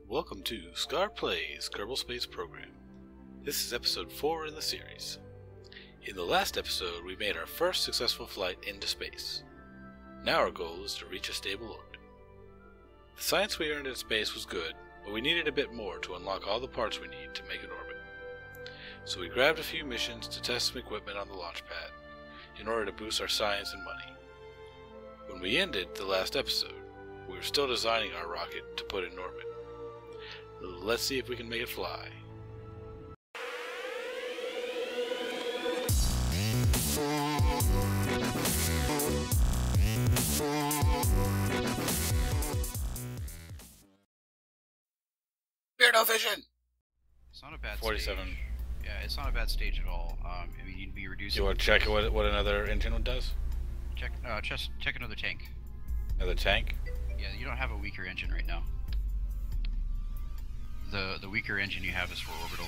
Welcome to Scar Plays Kerbal Space Program. This is episode 4 in the series. In the last episode, we made our first successful flight into space. Now our goal is to reach a stable orbit. The science we earned in space was good, but we needed a bit more to unlock all the parts we need to make an orbit. So we grabbed a few missions to test some equipment on the launch pad, in order to boost our science and money. When we ended the last episode, we were still designing our rocket to put in orbit. Let's see if we can make it fly. Beardo vision! It's not a bad 47. stage. Yeah, it's not a bad stage at all. I mean, you'd be reducing... You want to check what another engine does? Check another tank. Another tank? Yeah, you don't have a weaker engine right now. The weaker engine you have is for orbital.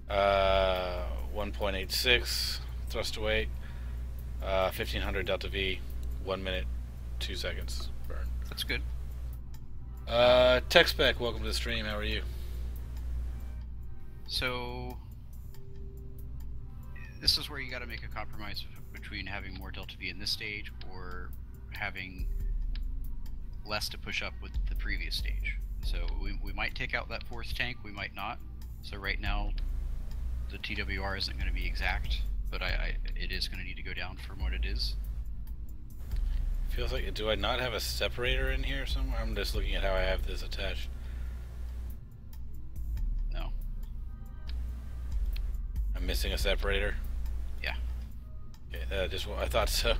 Uh, 1.86 thrust to weight, 1500 delta V, 1 minute, 2 seconds burn. That's good. Tech Spec, welcome to the stream. How are you? So this is where you got to make a compromise between having more delta V in this stage or having less to push up with the previous stage. So we might take out that fourth tank, we might not. So right now the TWR isn't going to be exact, but it is going to need to go down from what it is. Feels like, do I not have a separator in here somewhere? I'm just looking at how I have this attached. No. I'm missing a separator? Yeah. Okay, I thought so.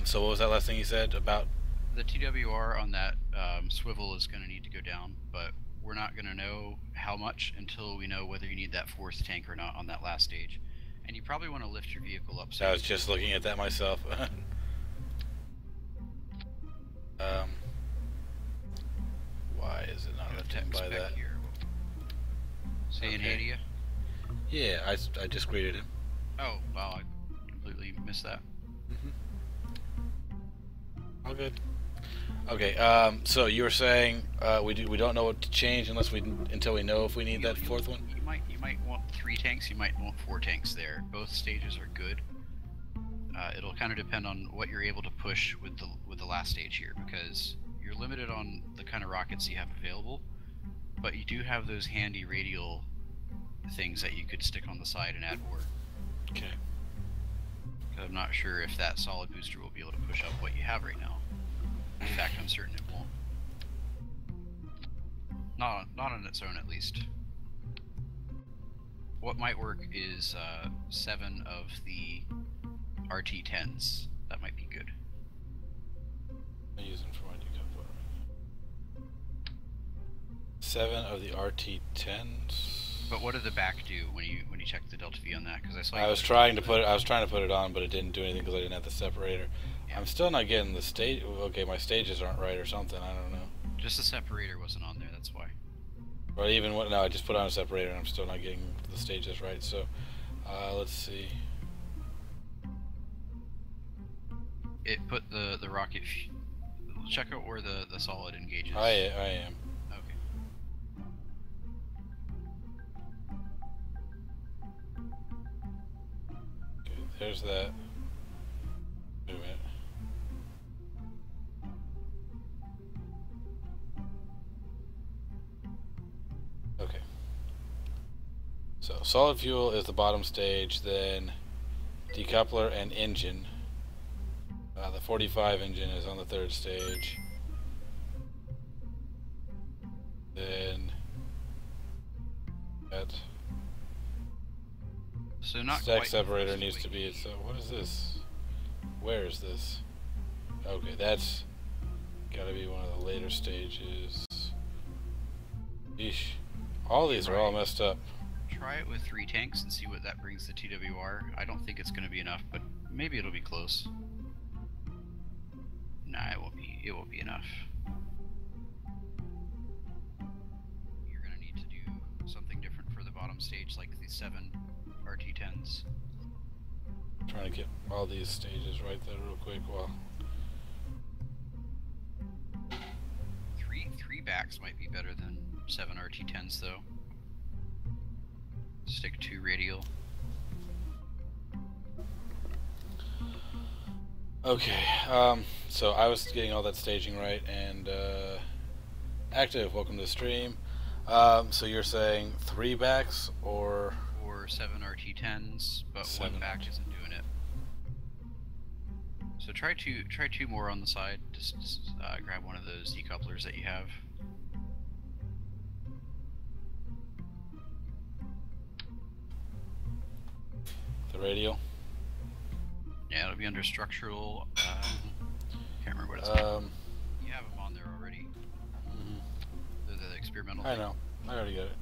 So what was that last thing you said about? The TWR on that swivel is going to need to go down, but we're not going to know how much until we know whether you need that fourth tank or not on that last stage. And you probably want to lift your vehicle up. So I was just looking at that myself. Why is it not lifting by that? Here. Saying hey to you? Yeah, I just greeted him. Oh, wow, I completely missed that. All good. Okay, so you were saying we don't know what to change until we know if we need that fourth one? You might want 3 tanks, you might want 4 tanks there. Both stages are good. It'll kind of depend on what you're able to push with the last stage here, because you're limited on the kind of rockets you have available, but you do have those handy radial things that you could stick on the side and add more. Okay. I'm not sure if that solid booster will be able to push up what you have right now. In fact, I'm certain it won't. Not on its own, at least. What might work is 7 of the RT-10s. That might be good. I'm using for my decoupler. 7 of the RT-10s. But what did the back do when you check the delta V on that? Because I saw. I was trying to put it on, but it didn't do anything because I didn't have the separator. Yeah. I'm still not getting the stage. Okay, my stages aren't right or something. I don't know. Just the separator wasn't on there. That's why. Or even no, I just put on a separator and I'm still not getting the stages right. So, let's see. It put the rocket. Check out where the solid engages. I am. Okay. Okay, there's that. Wait a minute. Okay. So solid fuel is the bottom stage, then decoupler and engine. The 45 engine is on the 3rd stage. Then that stack separator needs to be. So what is this? Where is this? Okay, that's got to be one of the later stages. Eesh. All these are all messed up. Try it with 3 tanks and see what that brings the TWR. I don't think it's going to be enough, but maybe it'll be close. Nah, it won't be enough. You're gonna need to do something different for the bottom stage, like the 7 RT-10s. Trying to get all these stages right there real quick. quick while. Three backs might be better than 7 RT10s though. Stick 2 radial. Okay, so I was getting all that staging right, and active, welcome to the stream. So you're saying 3 backs or 7 RT10s, but 7 1 back isn't doing it. So try two more on the side. Just grab one of those decouplers that you have. the radial? Yeah, it'll be under structural. Can't remember what it's called. You have them on there already. The experimental. I know. I already got it.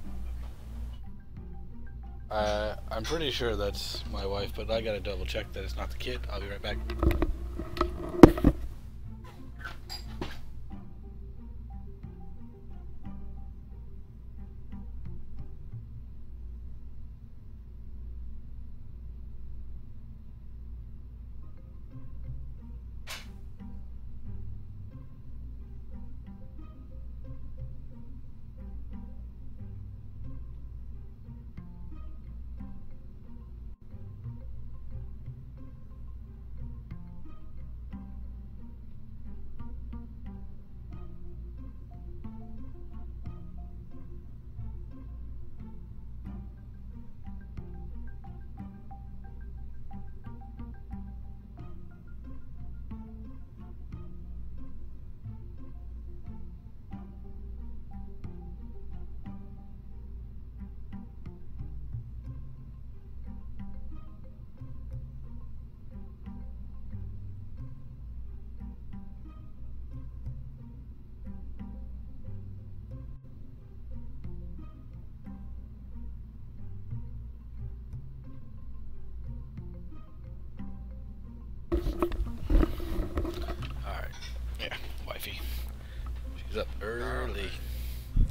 I'm pretty sure that's my wife, but I gotta double check that it's not the kid. I'll be right back. Alright. Yeah, wifey. She's up early.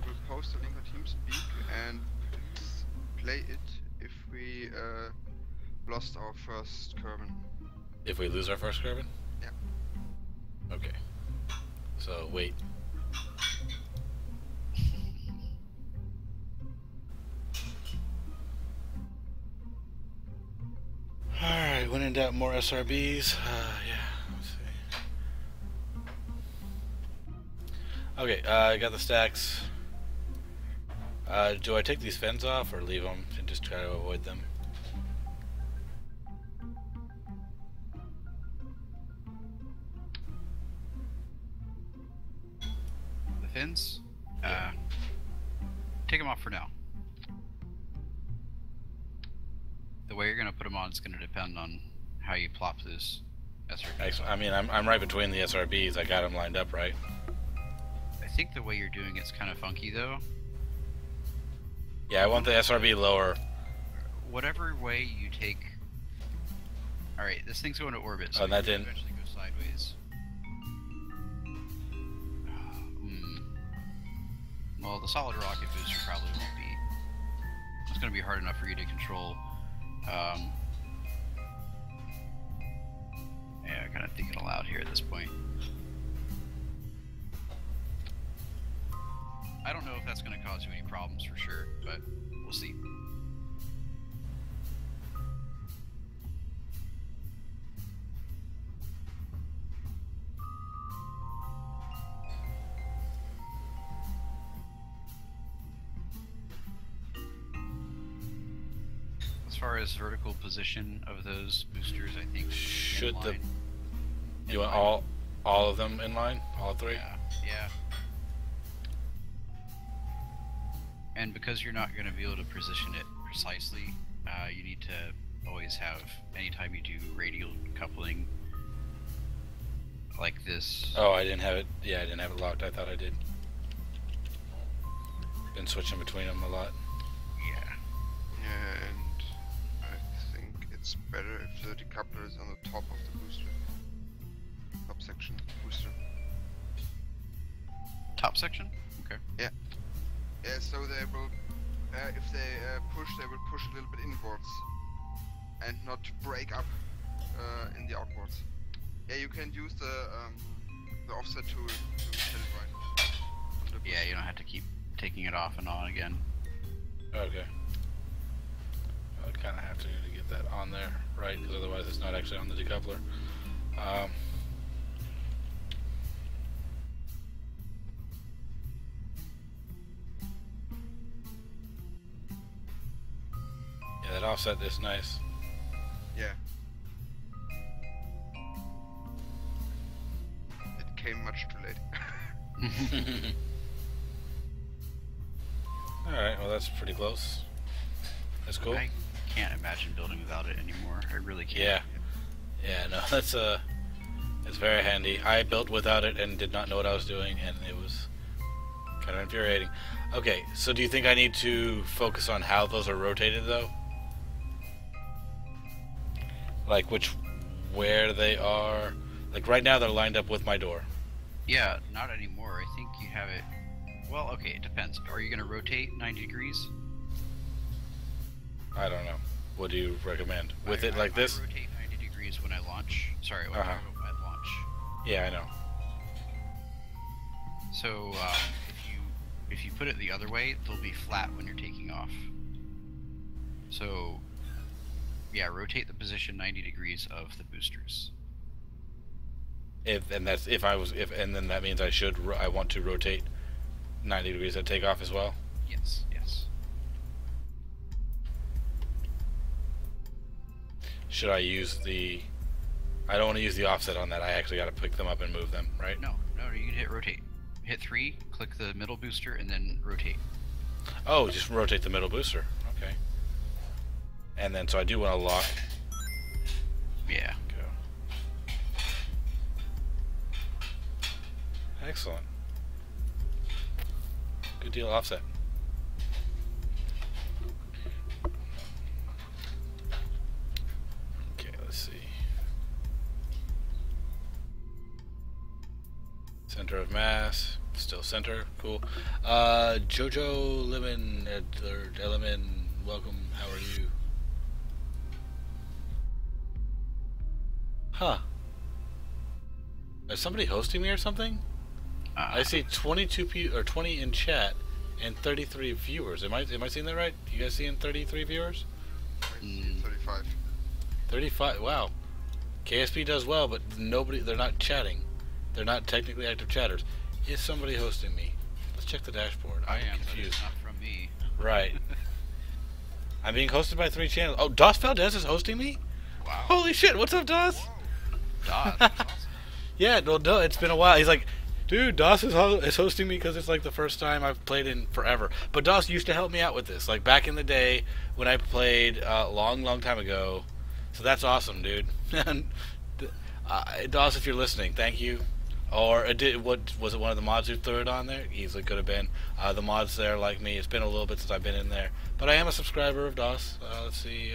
We'll post a link on TeamSpeak and please play it if we lost our first Kerbin. If we lose our first carbon? Yeah. Okay. So, wait. Alright, when in doubt, more SRBs. Yeah, let's see. Okay, I got the stacks. Do I take these fins off or leave them and just try to avoid them? The fins? Yeah. Take them off for now. The way you're gonna put them on is gonna depend on how you plop those SRBs. I mean, I'm right between the SRBs. I got them lined up right. I think the way you're doing it's kind of funky though. Yeah, I want the SRB lower. Whatever way you take. All right, this thing's going to orbit, so Oh, that it's gonna didn't- eventually go sideways. Well, the solid rocket booster probably won't be. It's going to be hard enough for you to control. Yeah, kind of thinking aloud here at this point. I don't know if that's going to cause you any problems for sure, but we'll see. As far as vertical position of those boosters, I think Should the inline- you want inline. all of them in line? All 3? Yeah. And because you're not going to be able to position it precisely, you need to always have, anytime you do radial coupling like this. Oh, I didn't have it. Yeah, I didn't have it locked. I thought I did. Been switching between them a lot. Yeah. Yeah, and I think it's better if the decoupler is on the top of the booster. Top section booster. Top section? Okay. Yeah, so they will, if they push, they will push a little bit inwards and not break up in the outwards. Yeah, you can use the offset tool to set it right. On the Yeah, you don't have to keep taking it off and on again. Okay. I kind of have to get that on there, right? Because otherwise it's not actually on the decoupler. Yeah, that offset is nice. Yeah. It came much too late. Alright, well that's pretty close. That's cool. I can't imagine building without it anymore. I really can't. Yeah. Yeah, no, that's it's very handy. I built without it and did not know what I was doing, and it was kind of infuriating. Okay, so do you think I need to focus on how those are rotated, though? Like where they are? Like right now they're lined up with my door. Yeah, not anymore. I think you have it... Well, okay, it depends. Are you going to rotate 90 degrees? I don't know. What do you recommend? With it like this? I rotate 90 degrees when I launch. Sorry, when I launch. Yeah, I know. So, if you put it the other way, they'll be flat when you're taking off. So, yeah, rotate the position 90 degrees of the boosters. And then that means I want to rotate 90 degrees at takeoff as well. Yes, yes. Should I use the... I don't want to use the offset on that. I actually got to pick them up and move them, right? No, you can hit rotate. Hit 3, click the middle booster, and then rotate. Oh, just rotate the middle booster. Okay. And then, so I do want to lock. Yeah. Go. Excellent. Good deal, offset. Okay, let's see. Center of mass, still center, cool. Jojo Lemon, Lemon, welcome, how are you? Huh. Is somebody hosting me or something? I see 20 in chat and 33 viewers. Am I seeing that right? You guys seeing 33 viewers? I see 35. 35. Wow. KSP does well, but they're not chatting. They're not technically active chatters. Is somebody hosting me? Let's check the dashboard. I am confused. But it's not from me. Right. I'm being hosted by 3 channels. Oh, Dos Valdez is hosting me? Wow. Holy shit, what's up, Dos? Dos, that's awesome. Yeah, no, it's been a while. He's like, dude, Dos is hosting me because it's like the first time I've played in forever. But Dos used to help me out with this, like back in the day when I played a long time ago. So that's awesome, dude. Dos, if you're listening, thank you. Or what was it? One of the mods who threw it on there? Easily could have been. The mods there, like me, it's been a little bit since I've been in there, but I am a subscriber of DOS. Let's see.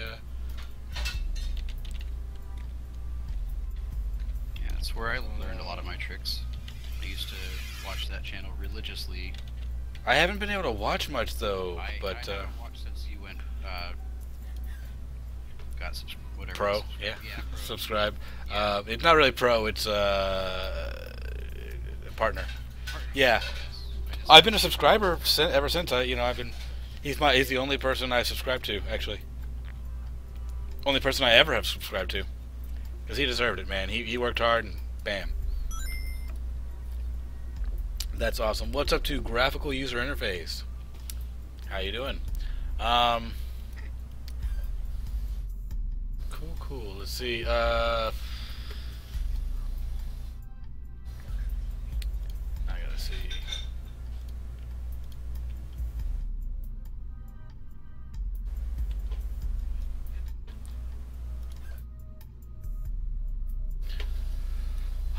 Yeah, that's where I learned a lot of my tricks. I used to watch that channel religiously. I haven't been able to watch much though, I but haven't watched since you went got whatever. Pro, yeah, pro. subscribe. Yeah. It's not really pro. It's partner. Yeah, I've been a subscriber ever since. He's the only person I subscribed to, actually. Only person I ever have subscribed to, because he deserved it, man. He worked hard, and bam. That's awesome. What's up to graphical user interface? How you doing? Cool. Let's see. I gotta see.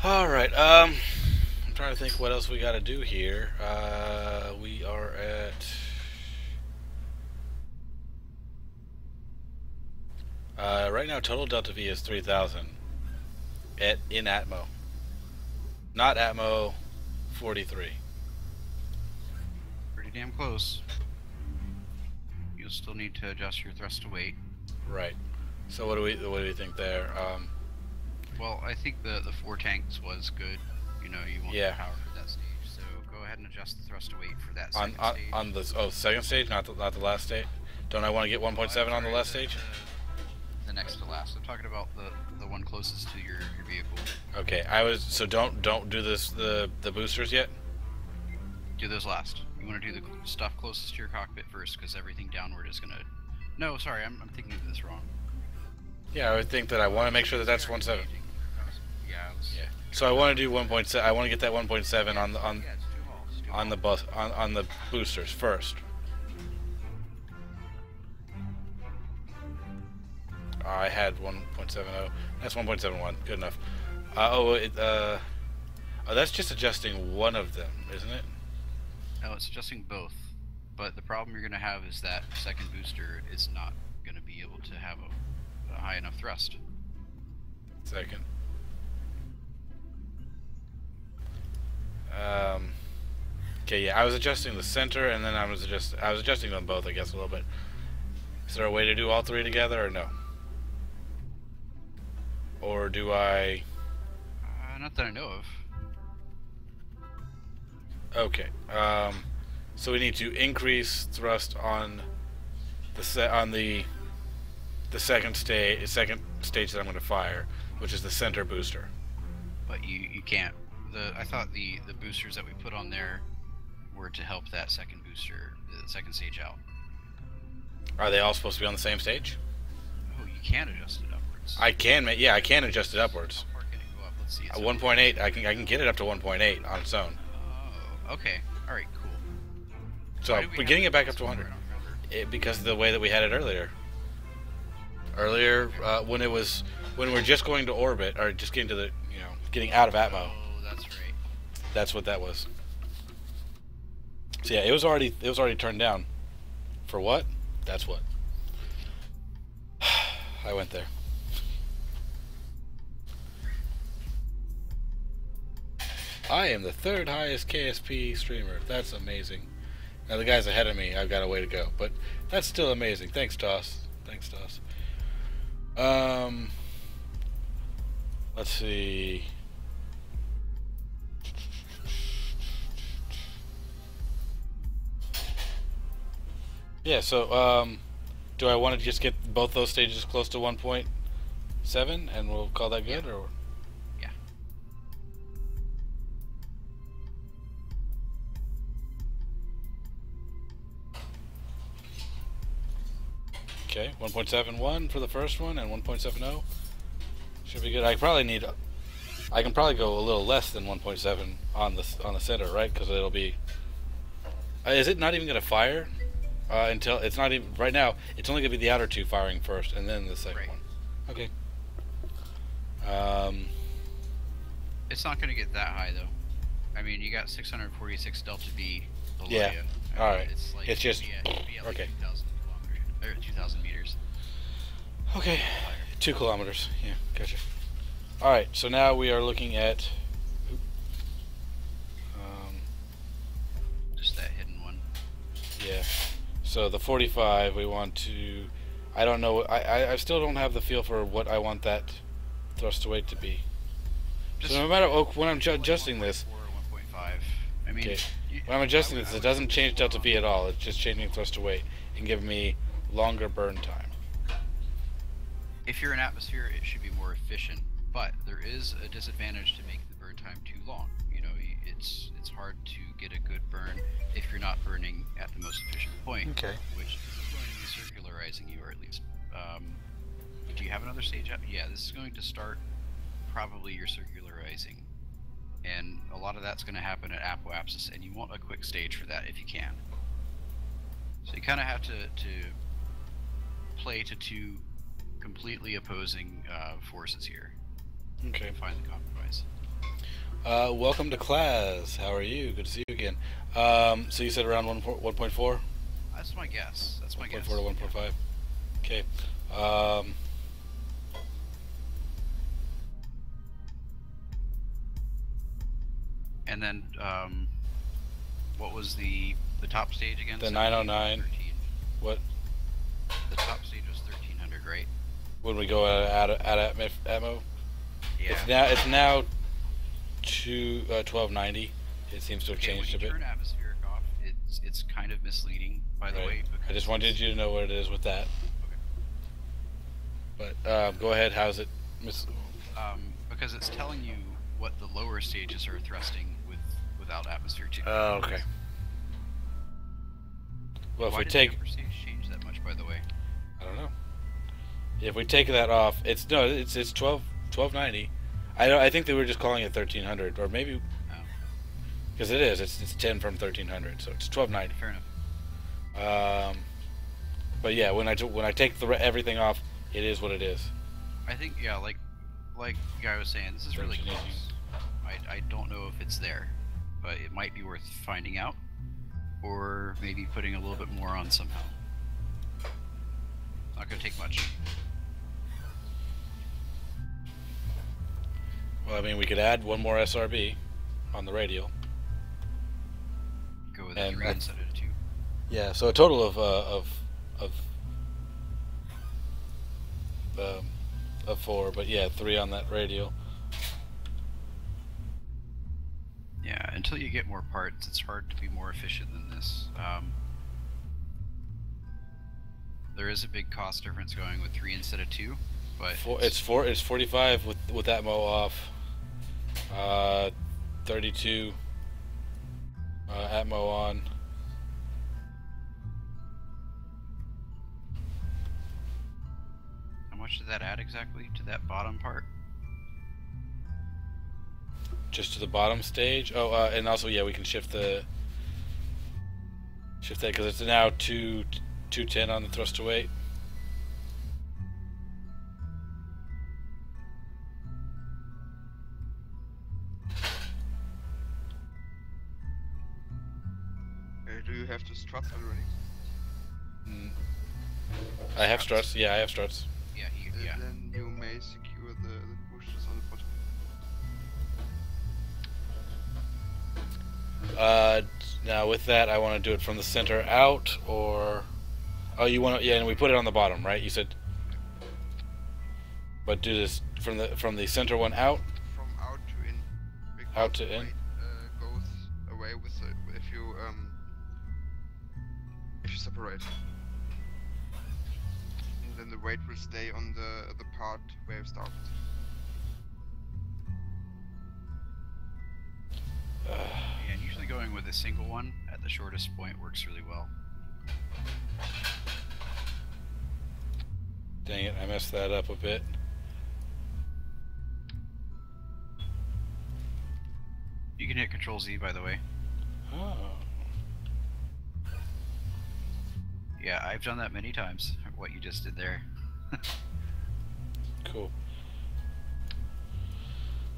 All right. I'm trying to think what else we got to do here. We are at. Right now, total delta V is 3,000 in Atmo. Not Atmo 43. Pretty damn close. You'll still need to adjust your thrust to weight. Right. So what do we think there? Well, I think the 4 tanks was good. You know, you want Yeah. the power for that stage, so go ahead and adjust the thrust to weight for that On second stage. on the second stage, not the last stage. Don't I want to get 1.7 on the last stage? The next to last. I'm talking about the one closest to your vehicle. Okay, so don't do the boosters yet. Do those last. You want to do the stuff closest to your cockpit first, because everything downward is gonna. No, sorry, I'm thinking of this wrong. Yeah, I would think that I want to make sure that that's 1.7. Yeah. Yeah. So I want to do 1.7. I want to get that 1.7 on Yeah, it's too small. It's too on the bus on the boosters first. I had 1.70. That's 1.71. Good enough. Oh, that's just adjusting one of them, isn't it? No, it's adjusting both. But the problem you're going to have is that second booster is not going to be able to have a high enough thrust. Second. Okay, yeah, I was adjusting the center, and then I was adjusting them both, I guess, a little bit. Is there a way to do all three together, or no? Or do I? Not that I know of. Okay. So we need to increase thrust on the second stage that I'm going to fire, which is the center booster. But you can't. I thought the boosters that we put on there were to help that second booster, the second stage out. Are they all supposed to be on the same stage? Oh, you can adjust it upwards. I can adjust it upwards. How far can it go up? Let's see. It's 1.8. I can get it up to 1.8 on its own. Oh, okay. All right, cool. So we're getting it back up to 100 because of the way that we had it earlier. When we're just going to orbit or just getting to the getting out of atmo. Oh, that's right. That's what that was. So yeah, it was already turned down. For what? That's what. I went there. I am the third highest KSP streamer. That's amazing. Now the guys ahead of me, I've got a way to go, but that's still amazing. Thanks, Toss. Let's see. Yeah, so do I want to just get both those stages close to 1.7 and we'll call that good, or? Yeah. Okay, 1.71 for the first one and 1.70 should be good. I can probably go a little less than 1.7 on the center, right? Because it'll be. Is it not even going to fire until it's not even right now? It's only going to be the outer two firing first, and then the second one. Okay. It's not going to get that high though. I mean, you got 646 delta V below Yeah. you. All right. It's just be at like okay. 2,000 kilometers or 2,000 meters. Okay. 2 kilometers. Yeah, gotcha. All right. So now we are looking at. Just that hidden one. Yeah. So the 45, we want to. I don't know. I still don't have the feel for what I want that thrust to weight to be. Just So no matter when I'm adjusting this. 1.4 or 1.5. I mean, Okay. When I'm adjusting this, it doesn't change delta V at all. It's just changing thrust to weight and giving me longer burn time. if you're in atmosphere, it should be more efficient. But there is a disadvantage to making the burn time too long. You know, it's hard to get a good burn if you're not burning at the most efficient point. Okay. Which is going to be circularizing you, or at least. Do you have another stage up? Yeah, this is going to start probably your circularizing. And a lot of that's going to happen at apoapsis, and you want a quick stage for that if you can. So you kind of have to play to two completely opposing forces here. Okay. Find the compromise. Welcome to class. How are you? Good to see you again. So you said around 1.4? That's my guess. That's my guess. 1.4 to 1.5. Okay. And then, what was the top stage again? The 909. 13. What? The top stage was 1300, right? When we go at atmo? Yeah. It's now 1290. It seems to have changed a when you bit. turn atmospheric off, it's kind of misleading, by the way. I just wanted you to know what it is with that. Okay. But go ahead. How's it? Because it's telling you what the lower stages are thrusting without atmosphere too. Oh, okay. Well, Why if we did take, the upper stage change that much, by the way? I don't know. If we take that off, it's 1290. I think they were just calling it 1300, or maybe because it is. It's 10 from 1300, so it's 1290. Fair enough. But yeah, when I take everything off, it is what it is. I think like Guy was saying, this is really close. I don't know if it's there, but it might be worth finding out, or maybe putting a little bit more on somehow. Not gonna take much. Well, I mean, we could add one more SRB on the radial. Go with a 3 instead of 2. Yeah, so a total of 4, but yeah, 3 on that radial. Yeah, until you get more parts, it's hard to be more efficient than this. There is a big cost difference going with 3 instead of 2, but It's 45 with that mo off. 32 Atmo on. How much did that add exactly to that bottom part? Just to the bottom stage. Oh, and also yeah, we can shift that because it's now 210 on the thrust to weight. Do you have the struts already? I have struts. Yeah, I have struts. Yeah, yeah. Then you may secure the bushes on the bottom. Now with that, I want to do it from the center out, or you want to? Yeah, and we put it on the bottom, right? You said, but do this from the center one out. From out to in. Out to the in. weight, goes away with if you separate. And then the weight will stay on the part where you started. And usually going with a single one at the shortest point works really well. Dang it, I messed that up a bit. You can hit Control Z, by the way. Oh. Yeah, I've done that many times, what you just did there. Cool.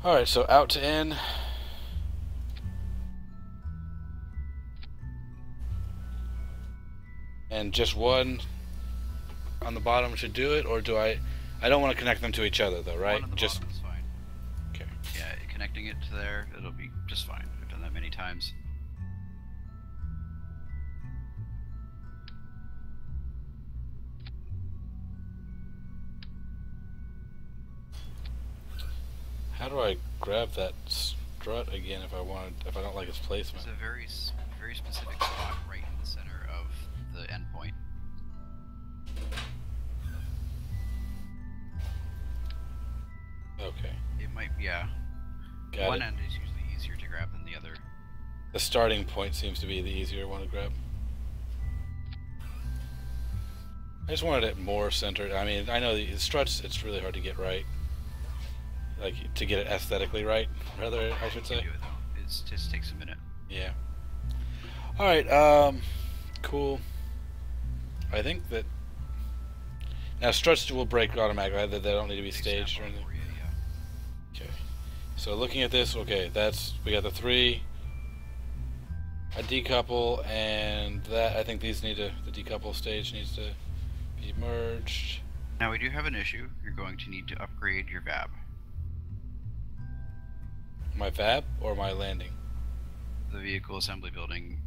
Alright, so out to in. And just one on the bottom should do it, or do I don't want to connect them to each other though, right? One on the Just bottom is fine. okay. Yeah, connecting it to there, it'll be just fine. I've done that many times. How do I grab that strut again if I don't like its placement? It's a very specific spot right in the center of the endpoint. Okay. It might, yeah. Got One it. end is usually easier to grab than the other. The starting point seems to be the easier one to grab. I just wanted it more centered. I mean, I know the struts, it's really hard to get right. Like, to get it aesthetically right, rather, I should You say. can do it though. It just takes a minute. Yeah. Alright, cool. I think that... Now, struts will break automatically. They don't need to be They staged snap or on anything. for you, yeah. Okay. So looking at this, okay, we got the 3, a decouple, and that, I think the decouple stage needs to be merged. Now we do have an issue. You're going to need to upgrade your VAB. My VAB or my landing? The vehicle assembly building,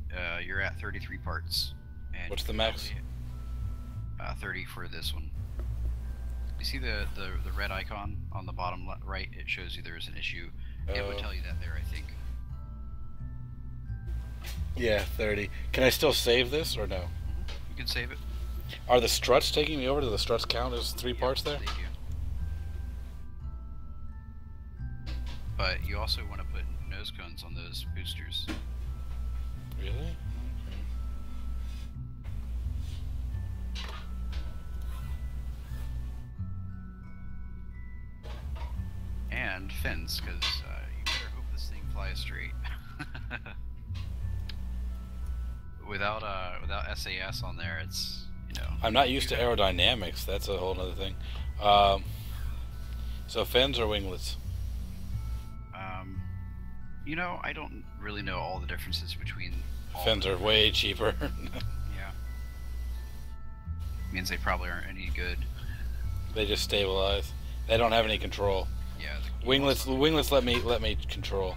you're at 33 parts. And What's the max? 30 for this one. You see the red icon on the bottom right? It shows you there's an issue. It would tell you that there, I think. Yeah, 30. Can I still save this or no? You can save it. Are the struts taking me over? Do the struts count as 3 parts there? They do. But you also want to put nose cones on those boosters. Really? And fins, because you better hope this thing flies straight. without SAS on there, it's, you know. I'm not used to aerodynamics. That's a whole other thing. So fins or winglets? You know, I don't really know all the differences between. Fins are way cheaper. Yeah. Means they probably aren't any good. They just stabilize. They don't have any control. Yeah. Winglets let me control.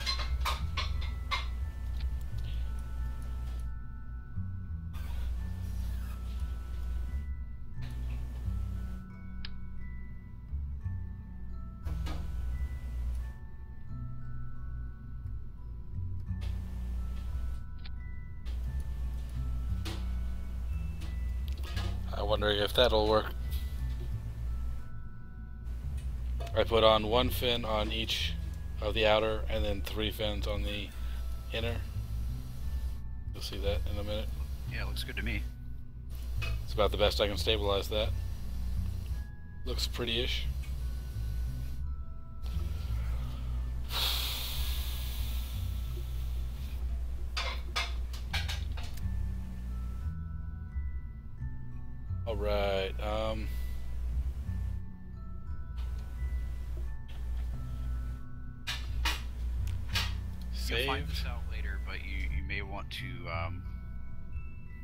I'm wondering if that'll work. I put on 1 fin on each of the outer and then 3 fins on the inner. You'll see that in a minute. Yeah, it looks good to me. It's about the best I can stabilize that. Looks pretty-ish. Alright, You'll find saved. this out later, but you may want to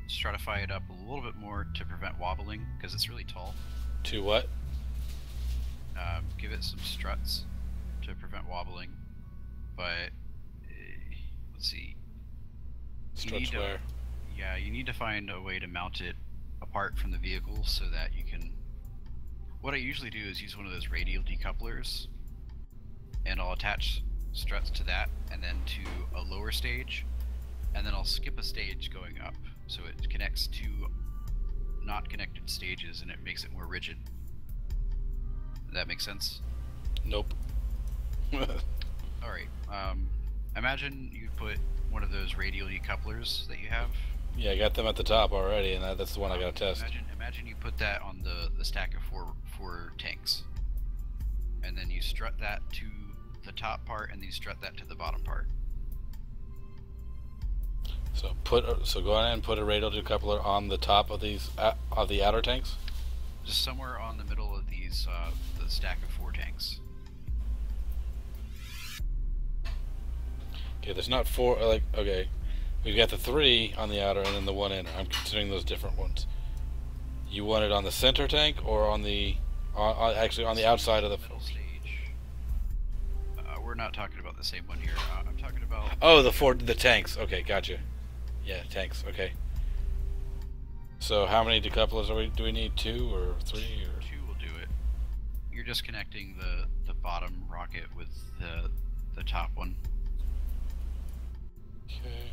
stratify it up a little bit more to prevent wobbling, because it's really tall. To what? Give it some struts to prevent wobbling, but let's see. Struts where? Yeah, you need to find a way to mount it apart from the vehicle so that you can. What I usually do is use one of those radial decouplers, and I'll attach struts to that, and then to a lower stage, and then I'll skip a stage going up, so it connects two not connected stages, and it makes it more rigid. Does that make sense? Nope. Alright, imagine you put one of those radial decouplers that you have. Yeah, I got them at the top already, and that's the one I gotta test. Imagine you put that on the stack of four tanks, and then you strut that to the top part, and then you strut that to the bottom part. So go ahead and put a radial decoupler on the top of these of the outer tanks. Just somewhere on the middle of these the stack of 4 tanks. Okay, there's not 4. Like, okay, we've got the 3 on the outer and then the 1 inner. I'm considering those different ones. You want it on the center tank or on the actually on the outside of the middle stage? We're not talking about the same one here. I'm talking about. Oh, the tanks. Okay, gotcha. Yeah, tanks. Okay. So how many decouplers do we need? 2 or 3 or? 2 will do it. You're just connecting the bottom rocket with the top one. Okay.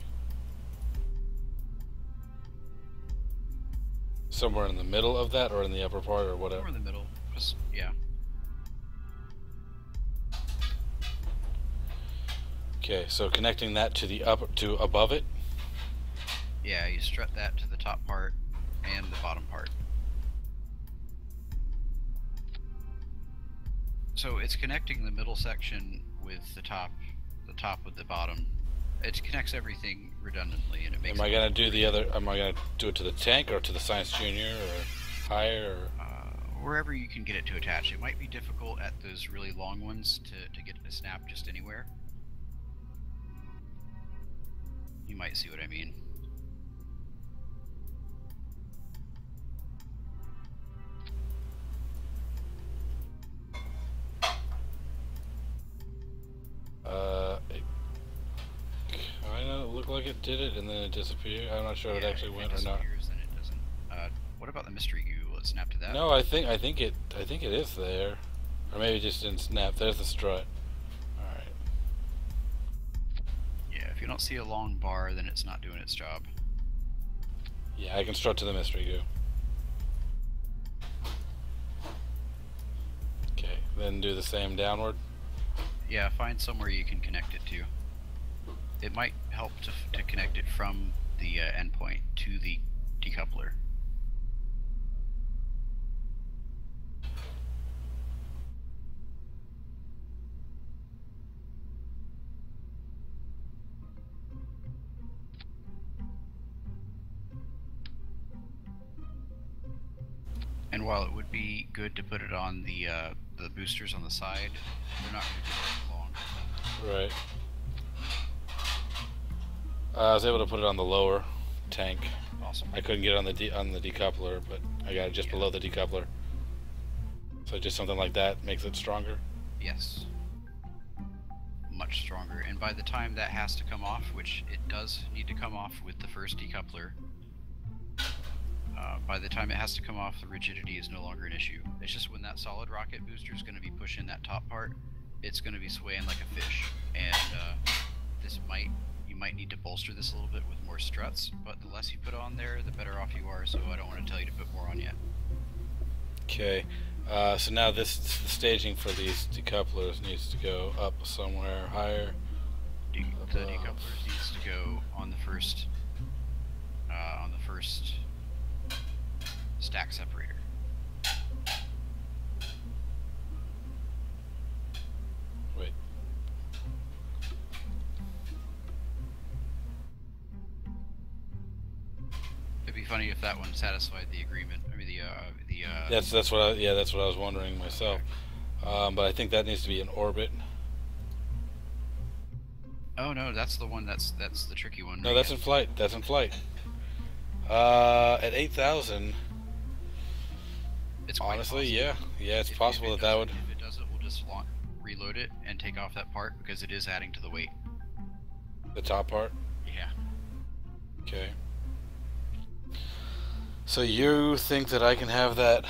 Somewhere in the middle of that, or in the upper part, or whatever. Somewhere in the middle. Just yeah. Okay, so connecting that to the above it. Yeah, you strut that to the top part and the bottom part. So it's connecting the middle section with the top with the bottom. It connects everything redundantly, and it makes. Am I gonna do the other? Am I gonna do it to the tank or to the Science Junior or higher? Or? Wherever you can get it to attach. It might be difficult at those really long ones to get it to snap just anywhere. You might see what I mean. It kinda looked like it did it and then it disappeared. I'm not sure if it actually went or not. Then it doesn't. What about the mystery goo? it snap to that? No, I think it is there, or maybe it just didn't snap. There's the strut. All right. Yeah, if you don't see a long bar, then it's not doing its job. Yeah, I can strut to the mystery goo. Okay, then do the same downward. Yeah, find somewhere you can connect it to. It might help to connect it from the endpoint to the decoupler. And while it would be good to put it on the boosters on the side, they're not going to do that long. Right. I was able to put it on the lower tank. Awesome. I couldn't get it on the decoupler, but I got it just below the decoupler. So just something like that makes it stronger. Yes. Much stronger. And by the time that has to come off, which it does need to come off with the first decoupler, by the time it has to come off, the rigidity is no longer an issue. It's just when that solid rocket booster is going to be pushing that top part, it's going to be swaying like a fish. And you might need to bolster this a little bit with more struts, but the less you put on there, the better off you are, so I don't want to tell you to put more on yet. Okay, so now the staging for these decouplers needs to go up somewhere higher. The decouplers needs to go on the first stack separator. Wait. It'd be funny if that one satisfied the agreement. I mean That's what I was wondering myself. But I think that needs to be in orbit. Oh no, that's the one. That's the tricky one. No, that's in flight. That's in flight. At 8,000. It's quite honestly, possible. yeah, it's possible that would. If it doesn't, we'll just reload it and take off that part because it is adding to the weight. The top part. Yeah. Okay. So you think that I can have that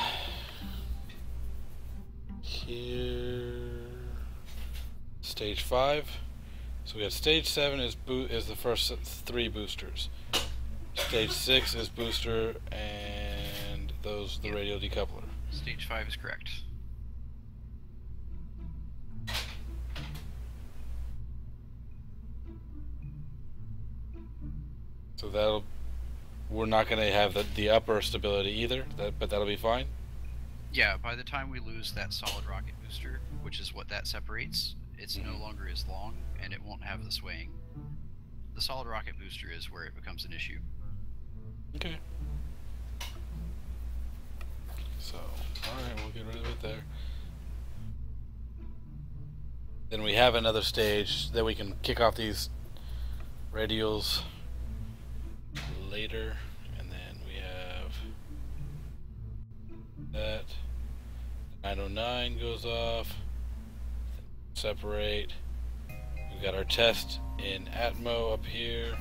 here? Stage 5. So we have stage 7 is the first 3 boosters. Stage 6 is booster and the radio decoupler. Stage 5 is correct. So we're not going to have the upper stability either, but that'll be fine. Yeah, by the time we lose that solid rocket booster, which is what that separates, it's no longer as long and it won't have the swaying. The solid rocket booster is where it becomes an issue. Okay. So, alright, we'll get rid of it there. Then we have another stage that we can kick off these radials later, and then we have that. 909 goes off. Separate. We've got our test in Atmo up here.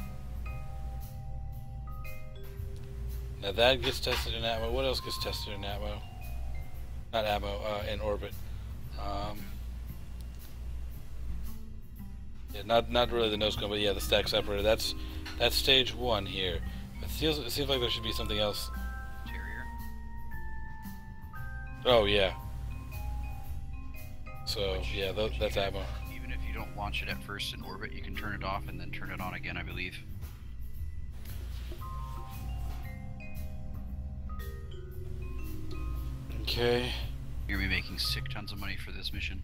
Now that gets tested in Atmo. What else gets tested in Atmo? Not Atmo, in orbit. Yeah, not really the nose cone, but yeah, the stack separator. That's stage 1 here. It seems like there should be something else. Interior. Oh yeah. So yeah, that's Atmo. Even if you don't launch it at first in orbit, you can turn it off and then turn it on again, I believe. Okay. You're gonna be making sick tons of money for this mission.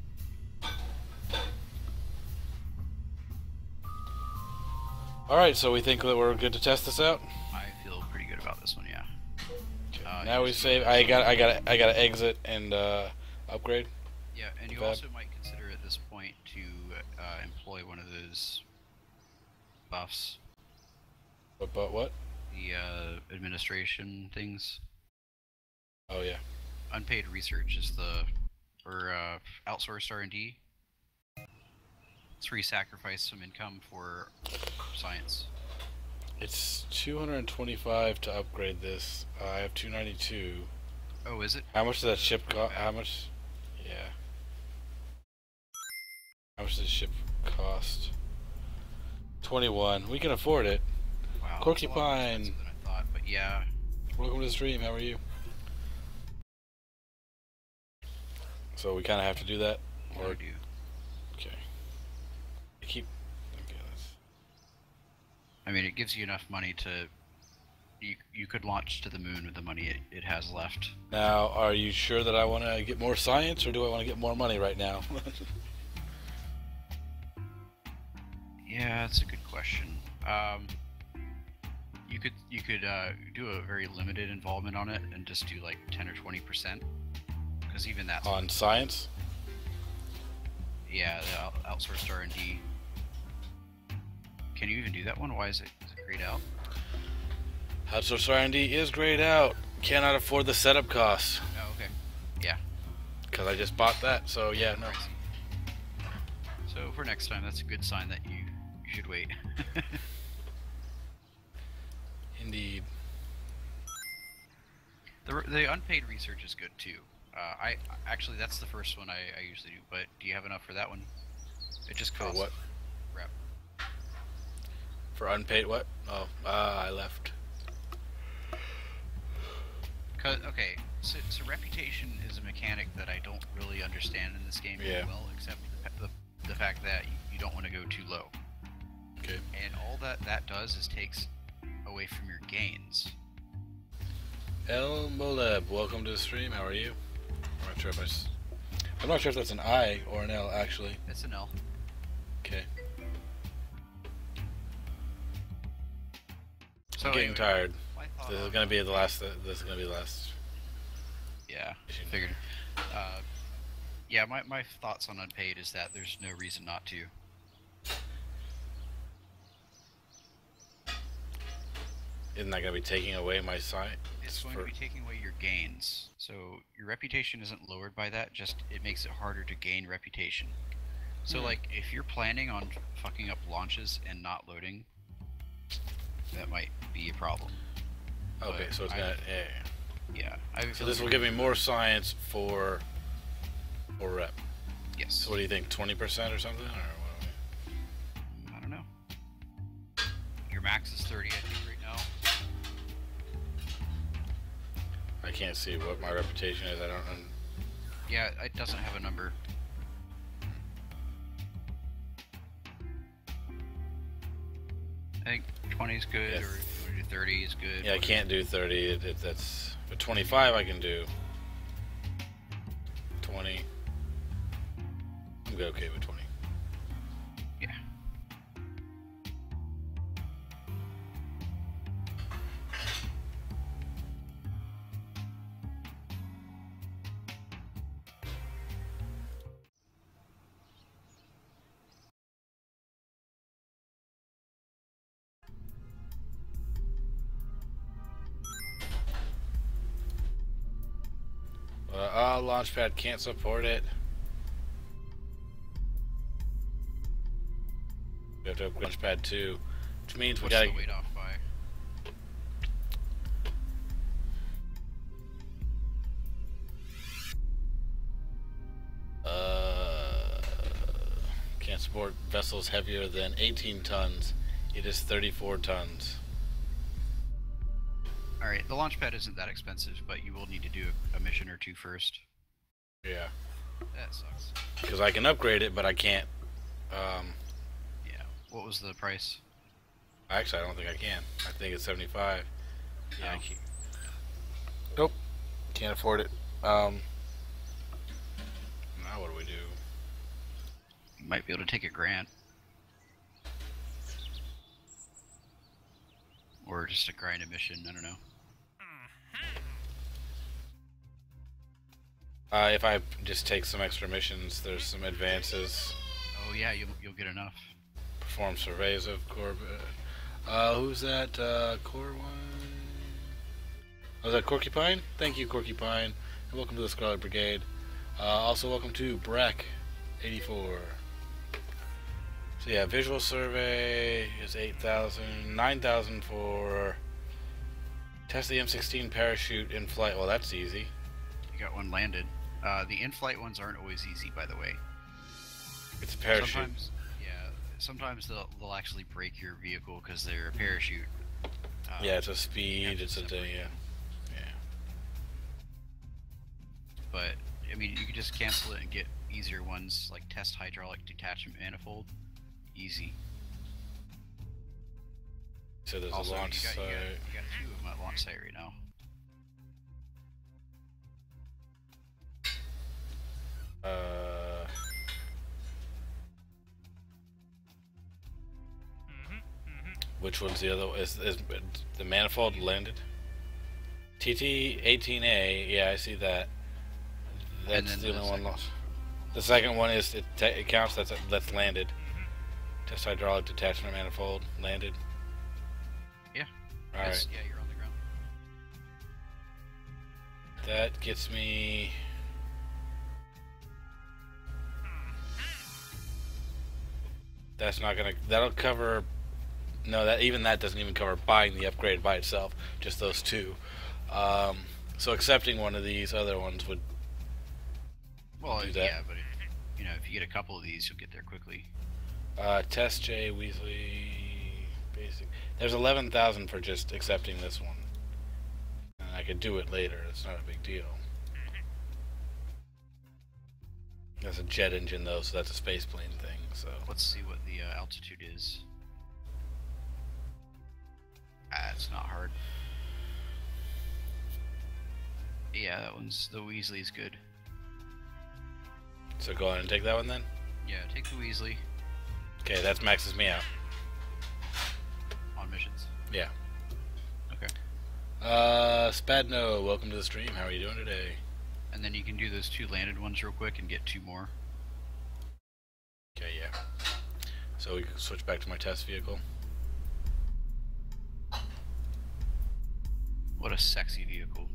Alright, so we think that we're good to test this out? I feel pretty good about this one, yeah. Okay. Now we save. I gotta exit and upgrade. Yeah, and you also might consider at this point to employ one of those buffs. But what? The administration things. Oh yeah. Unpaid research is or outsourced R&D. It's where you sacrifice some income for science. It's 225 to upgrade this. I have 292. Oh, is it? How much does that ship cost? How much? Yeah. How much does the ship cost? 21. We can afford it. Wow. Porcupine. That's a lot more expensive than I thought, but yeah. Welcome to the stream. How are you? So we kind of have to do that. What do I do? Okay. Okay. I mean, it gives you enough money to. You could launch to the moon with the money it has left. Now, are you sure that I want to get more science, or do I want to get more money right now? Yeah, that's a good question. You could do a very limited involvement on it and just do like 10 or 20%, because even that's On science? Yeah, the outsourced R&D. Can you even do that one? Why is it grayed out? Outsourced R&D is grayed out. Cannot afford the setup costs. Oh, okay. Yeah. Because I just bought that, so yeah, no. So for next time, that's a good sign that you should wait. Indeed. The unpaid research is good too. I actually that's the first one I usually do. But do you have enough for that one? It just costs. For what? Rep. For unpaid what? Oh, I left. Okay, so reputation is a mechanic that I don't really understand in this game very well, except the fact that you don't want to go too low. Okay. And all that does is takes away from your gains. El Moleb, welcome to the stream. How are you? I'm not sure if that's an I or an L actually. It's an L. Okay. So I'm getting anyway, tired. my This is gonna be the last. This is gonna be the last. Yeah, figured. Yeah, my thoughts on unpaid is that there's no reason not to. Isn't that gonna be taking away my sight? It's going to be taking away your gains. So your reputation isn't lowered by that, just it makes it harder to gain reputation. So like, if you're planning on fucking up launches and not loading, that might be a problem. Okay, But so it's gonna. Yeah. Yeah. So this will give me more science for rep. Yes. So what do you think? 20% or something, or what? I don't know. Your max is 30, I think, right now. I can't see what my reputation is. I don't. Yeah, it doesn't have a number. I think 20 is good, Yes. or if you want to do 30 is good. Yeah, I can't do 30. That's. But 25 I can do. 20. I'm okay with 20. Yeah. Launchpad can't support it. We have to upgrade Launchpad 2, which means we What's gotta. the weight off by? Can't support vessels heavier than 18 tons. It is 34 tons. Alright, the launch pad isn't that expensive, but you will need to do a mission or two first. Yeah. That sucks. Because I can upgrade it, but I can't. Yeah. What was the price? Actually, I don't think I can. I think it's 75. Yeah. Oh. I can't. Nope. Can't afford it. Now what do we do? You might be able to take a grant. Or just a grind a mission, I don't know. If I just take some extra missions, there's some advances. Oh yeah, you'll get enough. Perform surveys of Corbett. Who's that? Core one? Oh, is that Corkypine? Thank you, Corkypine. And welcome to the Scarlet Brigade. Also, welcome to Brack84. So yeah, visual survey is 8,000, 9,000 for test the M16 parachute in flight. Well, that's easy. You got one landed. The in-flight ones aren't always easy, by the way. It's a parachute. Sometimes they'll actually break your vehicle because they're a parachute. Yeah, it's a speed. It's a yeah. But I mean, you can just cancel it and get easier ones like test hydraulic detachment manifold. Easy. So there's Also, a launch site. You got 2 of them at launch site right now. Which one's the other? Is the manifold landed? TT-18A. Yeah, I see that. That's the only one lost. The second one is it counts. That's landed. Test hydraulic detachment manifold landed. Yeah. All right. Yeah, you're on the ground. That gets me. That's not gonna. That'll cover. No, that doesn't even cover buying the upgrade by itself. Just those 2. So accepting one of these other ones would. Well, do that. yeah, but if you get a couple of these, you'll get there quickly. Test J Weasley basic. There's 11,000 for just accepting this one, and I could do it later. It's not a big deal. That's a jet engine though, so that's a space plane thing. So Let's see what the altitude is. It's not hard. Yeah, that one's the Weasley's good. So go ahead and take that one then. Yeah, take the Weasley Okay, that maxes me out. on missions. Yeah. Okay. Spadno, welcome to the stream. How are you doing today? And then you can do those 2 landed ones real quick and get 2 more. Okay, yeah. So we can switch back to my test vehicle. What a sexy vehicle.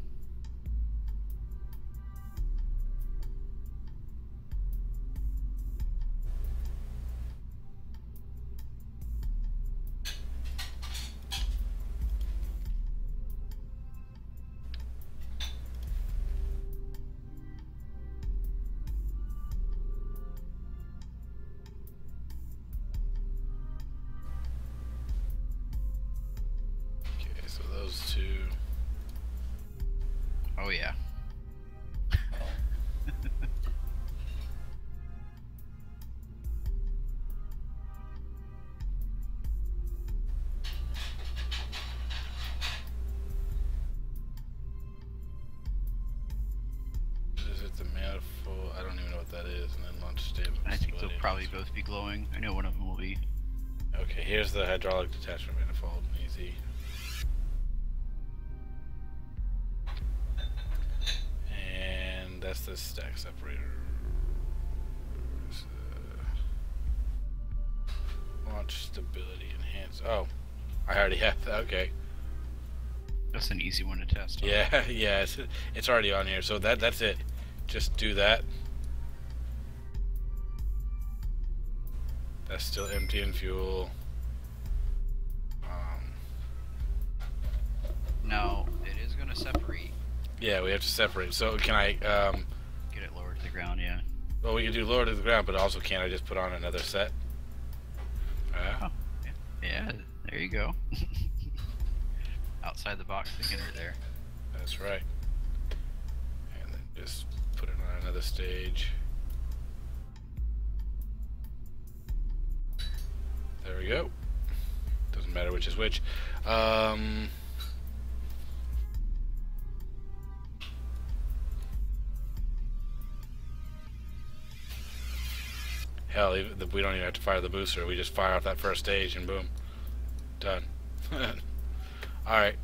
Okay, so those 2. Oh yeah. Is it the manifold? I don't even know what that is. And then launch stable. I think they'll probably both be glowing. I know one of them will be. Okay, here's the hydraulic detachment manifold. Easy. And that's the stack separator. Launch stability enhance. Oh, I already have that. Okay. That's an easy one to test. Yeah, yeah, it's already on here. So that's it. Just do that. That's still empty in fuel. No, it is going to separate. Yeah, we have to separate. So can I? Get it lower to the ground, yeah. Well, we can do lower to the ground, but also can't I just put on another set? Oh, yeah, there you go. Outside the box thinking right there. That's right. And then just put it on another stage. There we go. Doesn't matter which is which. Hell, we don't even have to fire the booster. We just fire off that first stage and boom. Done. Alright.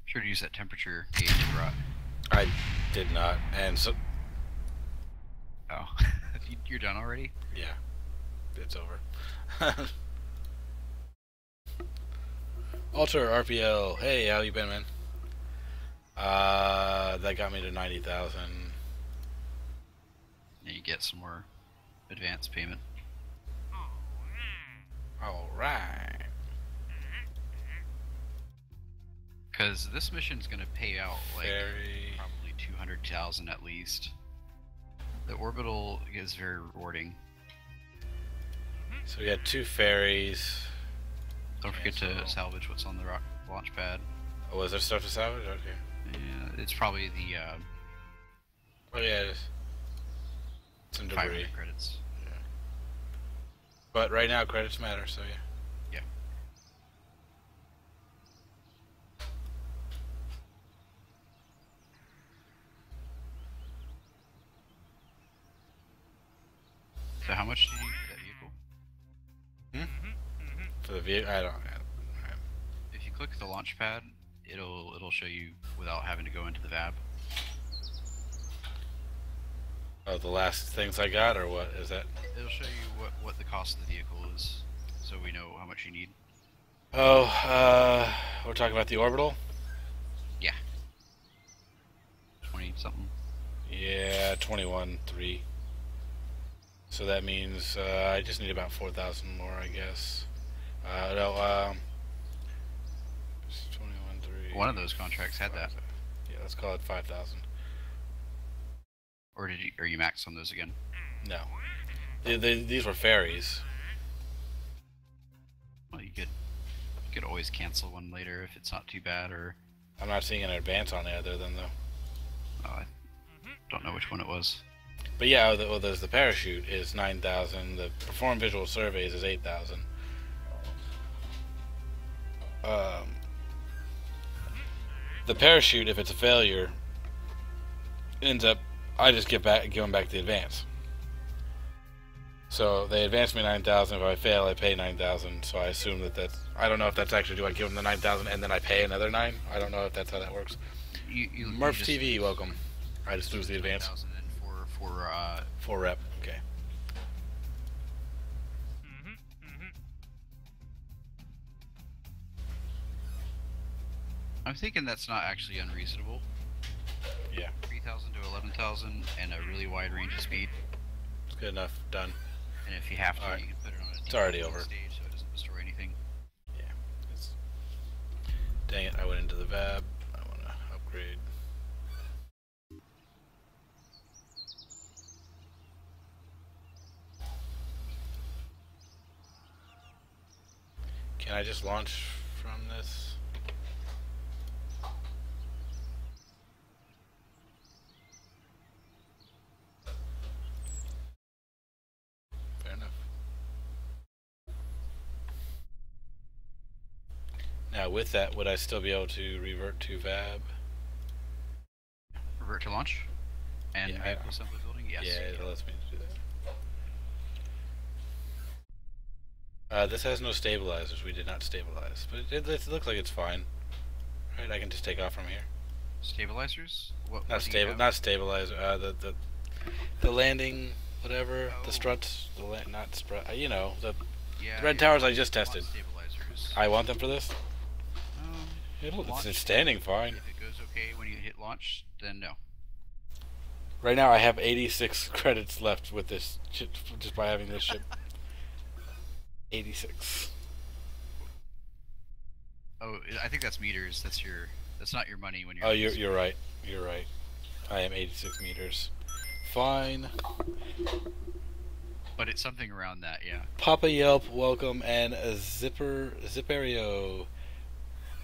Sure to use that temperature gauge you brought. I did not. And so... Oh, you're done already? Yeah. It's over. Alter RPL. Hey, how you been, man? That got me to 90,000. And you get some more advance payment. Alright. Because this mission's gonna pay out like Very... probably 200,000 at least. The orbital is very rewarding. So we got 2 ferries. Don't forget to salvage what's on the launch pad. Oh, was there stuff to salvage? Okay. Yeah, it's probably the Oh yeah, it is. Some debris. 500 credits. Yeah. But right now credits matter, so yeah. Yeah. So how much did you need for that vehicle? For the vehicle, I don't. If you click the launch pad, it'll show you without having to go into the VAB. Oh, the last things I got, or what is that? It'll show you what the cost of the vehicle is, so we know how much you need. Oh, we're talking about the orbital? Yeah. 20 something. Yeah, 21.3. So that means I just need about 4,000 more, I guess. No, 21.3. One of those contracts had that. Yeah, let's call it 5,000. Or are you maxed on those again? No, these were ferries. Well, you could always cancel one later if it's not too bad, or I'm not seeing an advance on either of them though. I don't know which one it was. But yeah, there's the parachute is 9,000. The perform visual surveys is 8,000. The parachute, if it's a failure, ends up I just give them back the advance. So they advance me 9,000. If I fail, I pay 9,000. So I assume that's. I don't know if that's actually. Do I give them the 9,000 and then I pay another 9? I don't know if that's how that works. Murph TV, welcome. I just lose the advance. For rep. Okay. I'm thinking that's not actually unreasonable. Yeah. 3,000 to 11,000 and a really wide range of speed. It's good enough. Done. And if you have to, All right. you can put it on a It's already over. stage so it doesn't destroy anything. Yeah. Dang it! I went into the VAB. I want to upgrade. Can I just launch from this? Fair enough. Now with that, would I still be able to revert to VAB? Revert to launch? And Yeah, vehicle assembly building? Yes. Yeah, it lets me do that. This has no stabilizers. We did not stabilize, but it looks like it's fine. Right, I can just take off from here. Stabilizers? What Not do you have? Not stabilizer. The landing, whatever. Oh. The struts. Not strut. You know the Yeah, red you towers I want just tested. Stabilizers. I want them for this. Launch, It's standing fine. If it goes okay when you hit launch, then no. Right now I have 86 credits left with this ship, just by having this ship. 86. Oh, I think that's meters. That's not your money when you're. Oh, you're right. You're right. I am 86 meters. Fine. But it's something around that, yeah. Papa Yelp, welcome, and a Zipperio.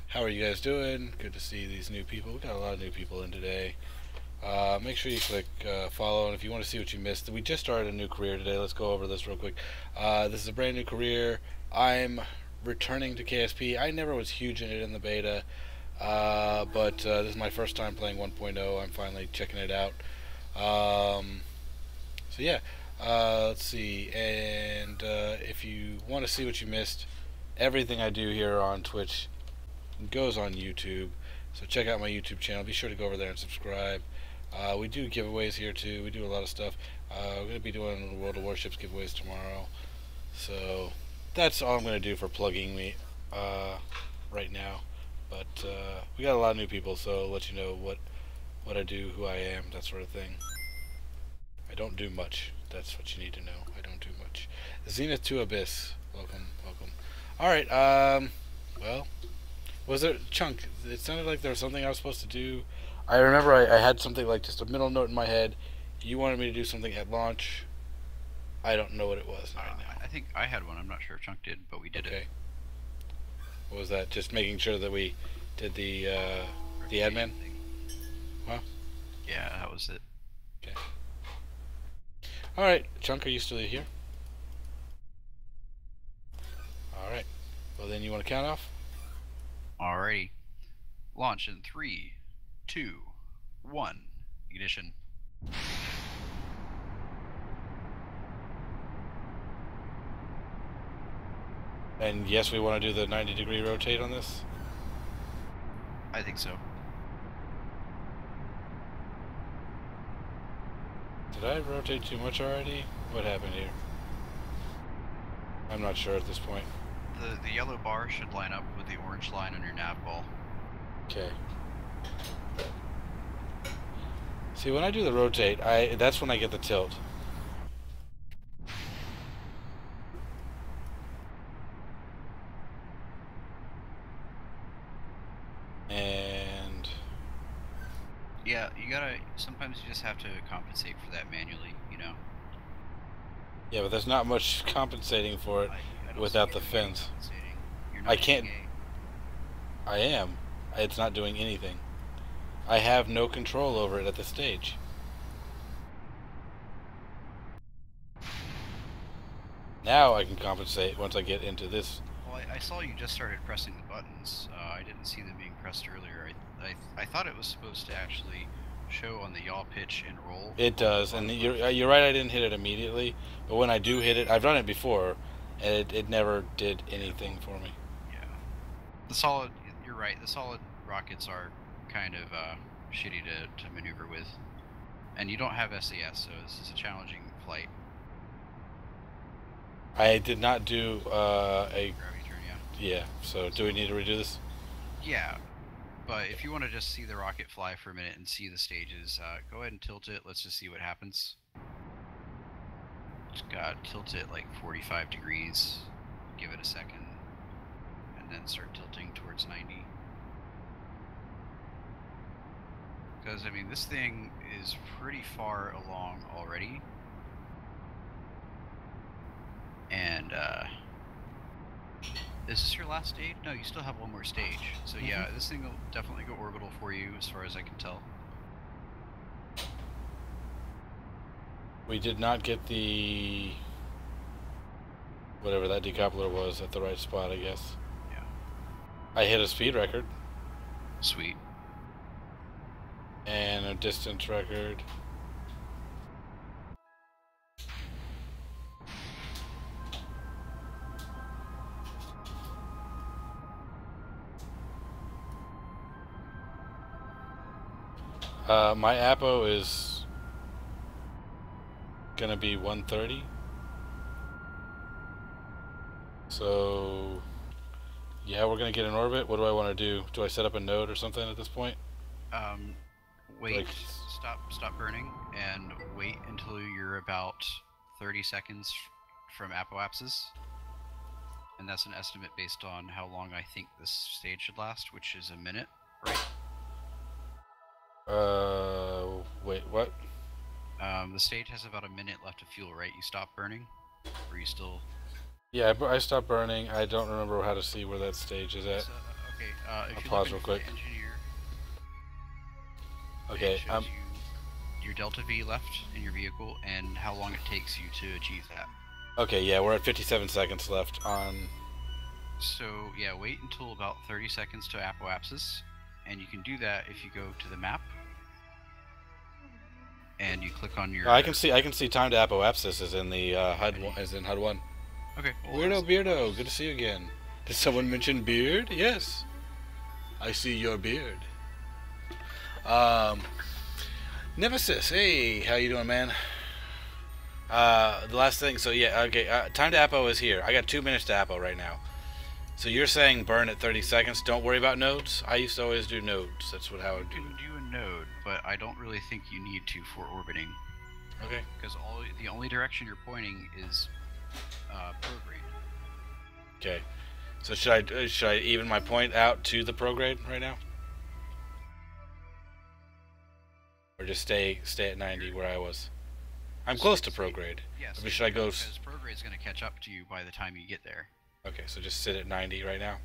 How are you guys doing? Good to see these new people. We got a lot of new people in today. Make sure you click follow, and if you want to see what you missed, we just started a new career today. Let's go over this real quick. This is a brand new career. I'm returning to KSP. I never was huge in it in the beta, but this is my first time playing 1.0. I'm finally checking it out. So yeah, let's see. And if you want to see what you missed, everything I do here on Twitch goes on YouTube. So check out my YouTube channel. Be sure to go over there and subscribe. We do giveaways here too. We do a lot of stuff. We're going to be doing World of Warships giveaways tomorrow. So that's all I'm going to do for plugging me right now. But we got a lot of new people, so I'll let you know what I do, who I am, that sort of thing. I don't do much. That's what you need to know. I don't do much. Zenith to Abyss. Welcome, welcome. Alright, well, was there, Chunk, it sounded like there was something I was supposed to do. I remember I had something like just a middle note in my head. You wanted me to do something at launch. I don't know what it was right now. I think I had one. I'm not sure if Chunk did, but we did it. What was that? Just making sure that we did the admin? Huh? Yeah, that was it. Okay. Alright, Chunk, are you still here? Alright. Well, then you want to count off? Alrighty. Launch in 3, 2, 1. Ignition. And yes, we want to do the 90-degree rotate on this? I think so. Did I rotate too much already? What happened here? I'm not sure at this point. The yellow bar should line up with the orange line on your nav ball. Okay. See, when I do the rotate, that's when I get the tilt. And yeah, you gotta. Sometimes you just have to compensate for that manually, you know. yeah, but there's not much compensating for it I don't without see the you fins. compensating. You're I not can't. hitting I am. It's not doing anything. I have no control over it at this stage. Now I can compensate once I get into this. Well, I saw you just started pressing the buttons. I didn't see them being pressed earlier. I thought it was supposed to actually show on the yaw pitch and roll. It does, and you're right. I didn't hit it immediately, but when I do hit it, I've done it before, and it never did anything for me. Yeah. The solid. You're right. The solid rockets are kind of shitty to maneuver with, and you don't have SAS, so this is a challenging flight. I did not do a Gravity turn, yeah. yeah. So do we need to redo this? Yeah, but if you want to just see the rocket fly for a minute and see the stages, go ahead and tilt it. Let's just see what happens. Just tilt it like 45 degrees. Give it a second, and then start tilting towards 90. Because I mean, this thing is pretty far along already. And is this your last stage? No, you still have one more stage. So yeah, this thing will definitely go orbital for you as far as I can tell. We did not get the whatever that decoupler was at the right spot, I guess. Yeah. I hit a speed record. Sweet. And a distance record. My APO is gonna be 130. So yeah, we're gonna get in orbit. What do I want to do? Do I set up a node or something at this point? Wait. Like- Stop burning and wait until you're about 30 seconds from apoapsis. And that's an estimate based on how long I think this stage should last, which is a minute, right? Wait, what? The stage has about a minute left of fuel, right? You stop burning? Or are you still... Yeah, I stopped burning. I don't remember how to see where that stage is at. So, okay, if I'll you pause look real into quick. the engineer, Okay, it shows you your delta V left in your vehicle and how long it takes you to achieve that. okay, yeah, we're at 57 seconds left on... So, yeah, wait until about 30 seconds to apoapsis, and you can do that if you go to the map, and you click on your... I can see time to apoapsis is in the HUD one, is in HUD 1. Okay. Well, Weirdo Beardo, good to see you again. Did someone mention beard? Yes. I see your beard. Nemesis, hey, how you doing, man? The last thing, so yeah, okay, time to Apo is here. I got 2 minutes to Apo right now. So you're saying burn at 30 seconds, don't worry about nodes? I used to always do nodes, that's how I would do You can it. do a node, but I don't really think you need to for orbiting. Okay. Because the only direction you're pointing is prograde. Okay. So should I even my point out to the prograde right now, or just stay at 90 where I was? I'm close to prograde. Yes. Should I go? Because prograde's going to catch up to you by the time you get there. Okay, so just sit at 90 right now.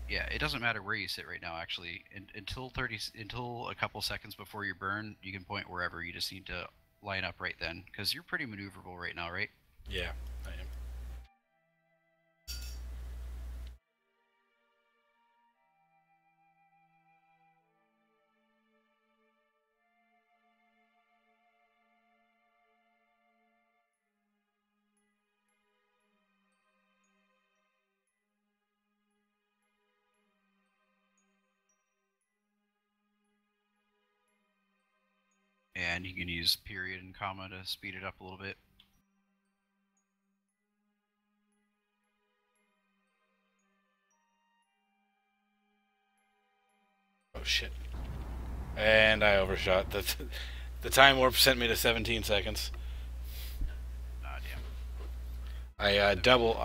Yeah, it doesn't matter where you sit right now. Actually, until a couple seconds before you burn, you can point wherever. You just need to line up right then, because you're pretty maneuverable right now, right? Yeah, I am. And you can use period and comma to speed it up a little bit. Oh shit! And I overshot. The time warp sent me to 17 seconds. Ah, damn. I double.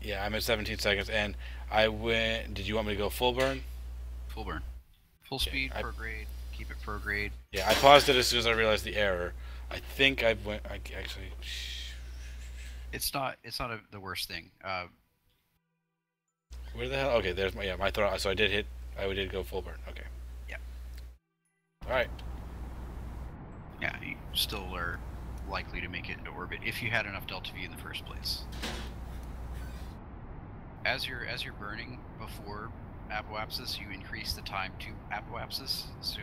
Yeah, I'm at 17 seconds, and I went. Did you want me to go full burn? Full burn. Full speed, prograde. Keep it prograde. Yeah, I paused it as soon as I realized the error. I think I went. I actually. It's not the worst thing. Where the hell? Okay, there's my throw. So I did go full burn. Okay. Yeah. All right. Yeah, you still are likely to make it into orbit if you had enough delta V in the first place. As you're burning before apoapsis, you increase the time to apoapsis. So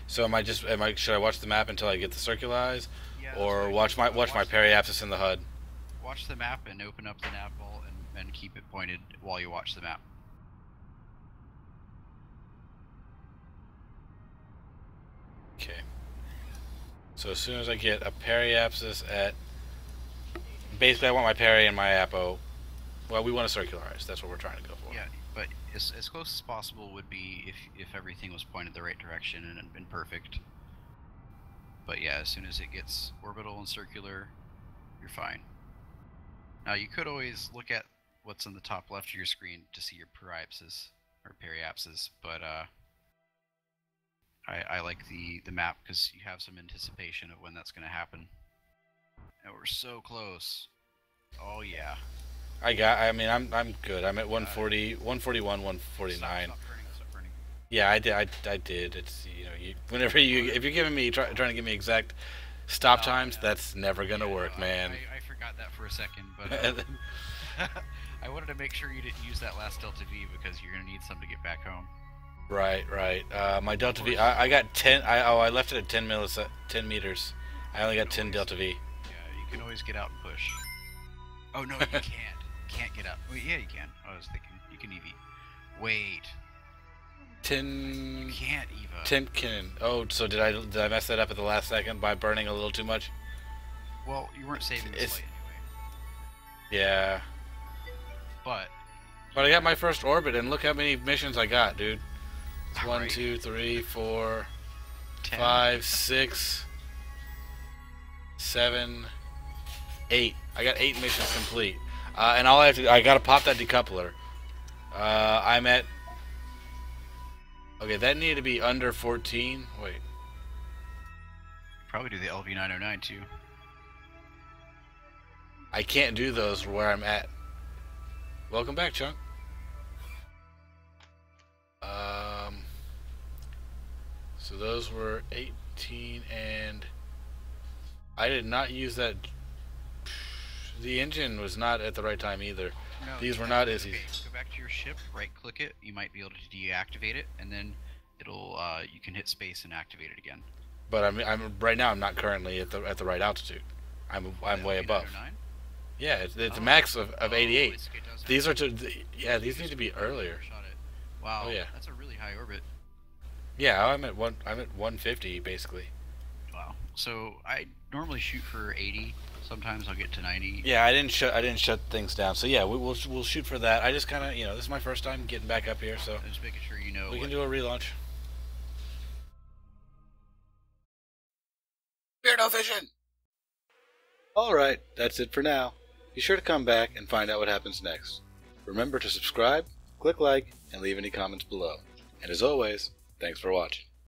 Should I watch the map until I get the circulars, yeah, or watch my periapsis in the HUD? Watch the map and open up the nav ball and keep it pointed while you watch the map. Okay. So as soon as I get a periapsis at, basically I want my peri and my apo. Well, we want to circularize. That's what we're trying to go for. Yeah, but as close as possible would be if everything was pointed the right direction and perfect. But yeah, as soon as it gets orbital and circular, you're fine. Now you could always look at what's on the top left of your screen to see your periapsis or periapsis, but I like the map because you have some anticipation of when that's going to happen. And we're so close. Oh yeah. I mean, I'm good. I'm at 140, 141, 149. Stop burning. Yeah, I did. It's if you're giving me trying to give me exact stop times, that's never gonna work, man. I forgot that for a second, but I wanted to make sure you didn't use that last delta V because you're gonna need some to get back home. Right. My delta V, I got 10. I left it at 10 meters. I only got 10 delta V. Yeah, you can always get out and push. Oh no, you can't. Can't get up. Oh, yeah, you can. I was thinking you can EV. Wait. 10. You can't EVA. 10 can. Oh, so did I mess that up at the last second by burning a little too much? Well, you weren't saving the slate anyway. Yeah. But I got my first orbit, and look how many missions I got, dude. It's 1, right. 2, 3, 4, 10. 5, 6, 7, 8. I got 8 missions complete. And I gotta pop that decoupler. I'm at. Okay, that needed to be under 14. Wait. Probably do the LV909 too. I can't do those where I'm at. Welcome back, Chunk. So those were 18, and I did not use that. The engine was not at the right time either. No, these were not as easy. Go back to your ship, right-click it. You might be able to deactivate it, and then it'll you can hit space and activate it again. But I'm right now. I'm not currently at the right altitude. I'm way above. Yeah, it's a max of 88. These are these need to be earlier. Wow. Oh yeah. That's a really high orbit. Yeah, I'm at 150 basically. Wow. So I normally shoot for 80. Sometimes I'll get to 90. Yeah, I didn't shut things down. So yeah, we'll shoot for that. I just kind of this is my first time getting back up here, so Just making sure you know. we can do a relaunch. Rhino vision! Alright, that's it for now. Be sure to come back and find out what happens next. Remember to subscribe, click like, and leave any comments below. And as always, thanks for watching.